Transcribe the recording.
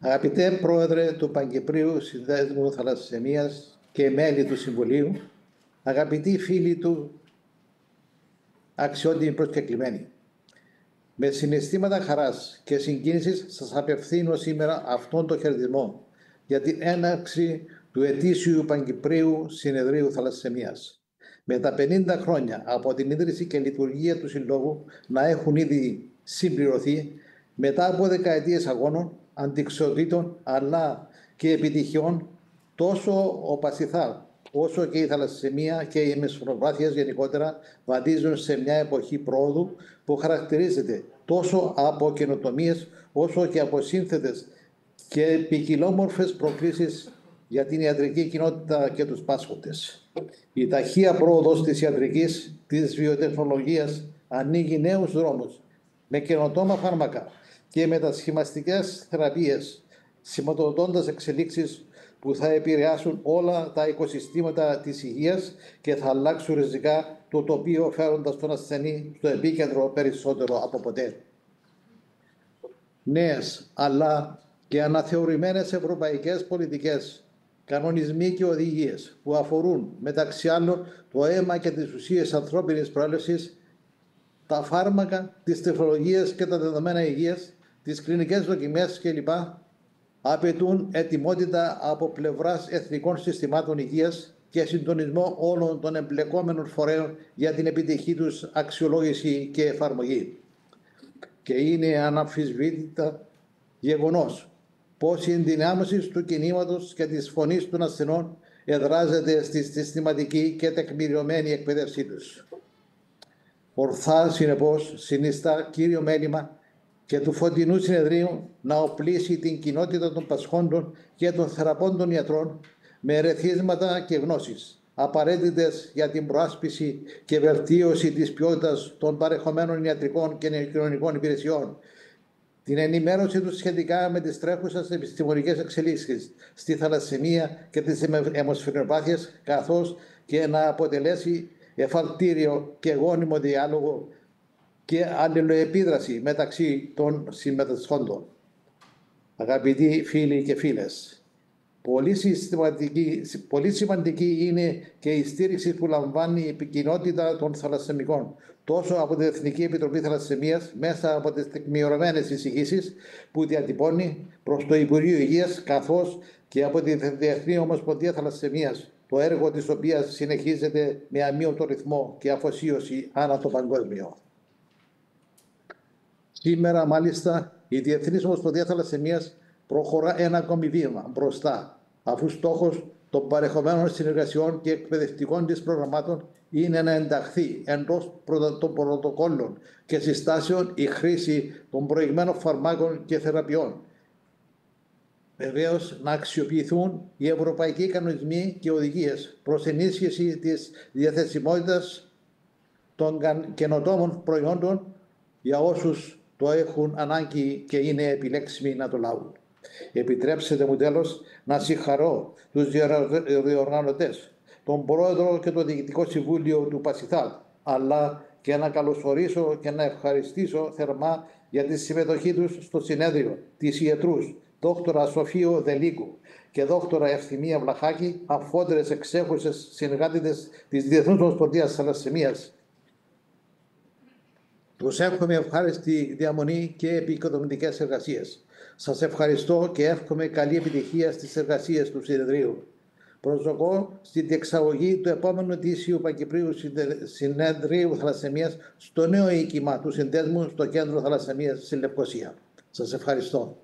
Αγαπητέ Πρόεδρε του Παγκυπρίου Συνδέσμου Θαλασσαιμίας και μέλη του Συμβουλίου, αγαπητοί φίλοι του, αξιότιμοι προσκεκλημένοι, με συναισθήματα χαράς και συγκίνησης σας απευθύνω σήμερα αυτόν τον χαιρετισμό για την έναρξη του ετήσιου Παγκυπρίου Συνεδρίου Θαλασσαιμίας. Με τα 50 χρόνια από την ίδρυση και λειτουργία του Συλλόγου να έχουν ήδη συμπληρωθεί, μετά από δεκαετίες αγώνων, αντιξοτήτων αλλά και επιτυχιών, τόσο ο Πασιθάλ όσο και η θαλασσαιμία και οι μεσοπροβάθειες γενικότερα βαδίζουν σε μια εποχή πρόοδου που χαρακτηρίζεται τόσο από καινοτομίες όσο και από σύνθετες και ποικιλόμορφες προκλήσεις για την ιατρική κοινότητα και τους πάσχοντες. Η ταχεία πρόοδος της ιατρικής, της βιοτεχνολογίας ανοίγει νέους δρόμους με καινοτόμα φάρμακα και μετασχηματικές θεραπείες, σηματοδοτώντας εξελίξεις που θα επηρεάσουν όλα τα οικοσυστήματα της υγείας και θα αλλάξουν ριζικά το τοπίο, φέροντας τον ασθενή στο επίκεντρο περισσότερο από ποτέ. Νέες αλλά και αναθεωρημένες ευρωπαϊκές πολιτικές, κανονισμοί και οδηγίες που αφορούν μεταξύ άλλων το αίμα και τις ουσίες ανθρώπινης προέλευσης, τα φάρμακα, τις τεχνολογίες και τα δεδομένα υγείας, τις κλινικές δοκιμές κλπ. Απαιτούν ετοιμότητα από πλευράς εθνικών συστημάτων υγείας και συντονισμό όλων των εμπλεκόμενων φορέων για την επιτυχή τους αξιολόγηση και εφαρμογή. Και είναι αναμφισβήτητα γεγονός πως η ενδυνάμωση του κινήματος και της φωνής των ασθενών εδράζεται στη συστηματική και τεκμηριωμένη εκπαίδευσή τους. Ορθά, συνεπώς, συνιστά κύριο μέλημα και του φωτεινού συνεδρίου να οπλίσει την κοινότητα των πασχόντων και των θεραπώντων ιατρών με ερεθίσματα και γνώσεις απαραίτητες για την προάσπιση και βελτίωση της ποιότητας των παρεχομένων ιατρικών και κοινωνικών υπηρεσιών, την ενημέρωση τους σχετικά με τις τρέχουσες επιστημονικές εξελίξεις στη θαλασσαιμία και τις αιμοσφαιρινοπάθειες, καθώς και να αποτελέσει εφαλτήριο και γόνιμο διάλογο και αλληλοεπίδραση μεταξύ των συμμετασχόντων. Αγαπητοί φίλοι και φίλες, πολύ σημαντική είναι και η στήριξη που λαμβάνει η επικοινότητα των θαλασσαιμικών, τόσο από την Εθνική Επιτροπή Θαλασσαιμίας μέσα από τις τεκμηριωμένες εισηγήσεις που διατυπώνει προς το Υπουργείο Υγείας, καθώς και από τη Διεθνή Ομοσπονδία Θαλασσαιμίας, το έργο της οποίας συνεχίζεται με αμύωτο ρυθμό και αφοσίωση ανά το παγκόσμιο. Σήμερα, μάλιστα, η Διεθνής Ομοσπονδία Θαλασσαιμίας προχωρά ένα ακόμη βήμα μπροστά, αφού στόχος των παρεχομένων συνεργασιών και εκπαιδευτικών της προγραμμάτων είναι να ενταχθεί εντός των πρωτοκόλλων και συστάσεων η χρήση των προηγμένων φαρμάκων και θεραπείων. Βεβαίως, να αξιοποιηθούν οι ευρωπαϊκοί κανονισμοί και οδηγίες προς ενίσχυση της διαθεσιμότητας των καινοτόμων προϊόντων για όσους το έχουν ανάγκη και είναι επιλέξιμοι να το λάβουν. Επιτρέψτε μου τέλος να συγχαρώ τους διοργανωτές, τον Πρόεδρο και το Διοικητικό Συμβούλιο του Πασιθάλ, αλλά και να καλωσορίσω και να ευχαριστήσω θερμά για τη συμμετοχή τους στο συνέδριο της ιατρούς Δόκτωρα Σοφίου Δελίκου και Δόκτωρα Ευθυμία Βλαχάκη, αφότερες εξέχουσες συνεργάτητες της Διεθνούς Ομοσπονδίας Θαλασσαιμίας. Τους εύχομαι ευχάριστη διαμονή και επικοδομητικές εργασίες. Σας ευχαριστώ και εύχομαι καλή επιτυχία στις εργασίες του συνεδρίου. Προσδοκώ στην διεξαγωγή του επόμενου ετήσιου Παγκυπρίου Συνεδρίου Θαλασσαιμίας στο νέο οίκημα του Συνδέσμου στο Κέντρο Θαλασσαιμίας στη Λευκοσία. Σας ευχαριστώ.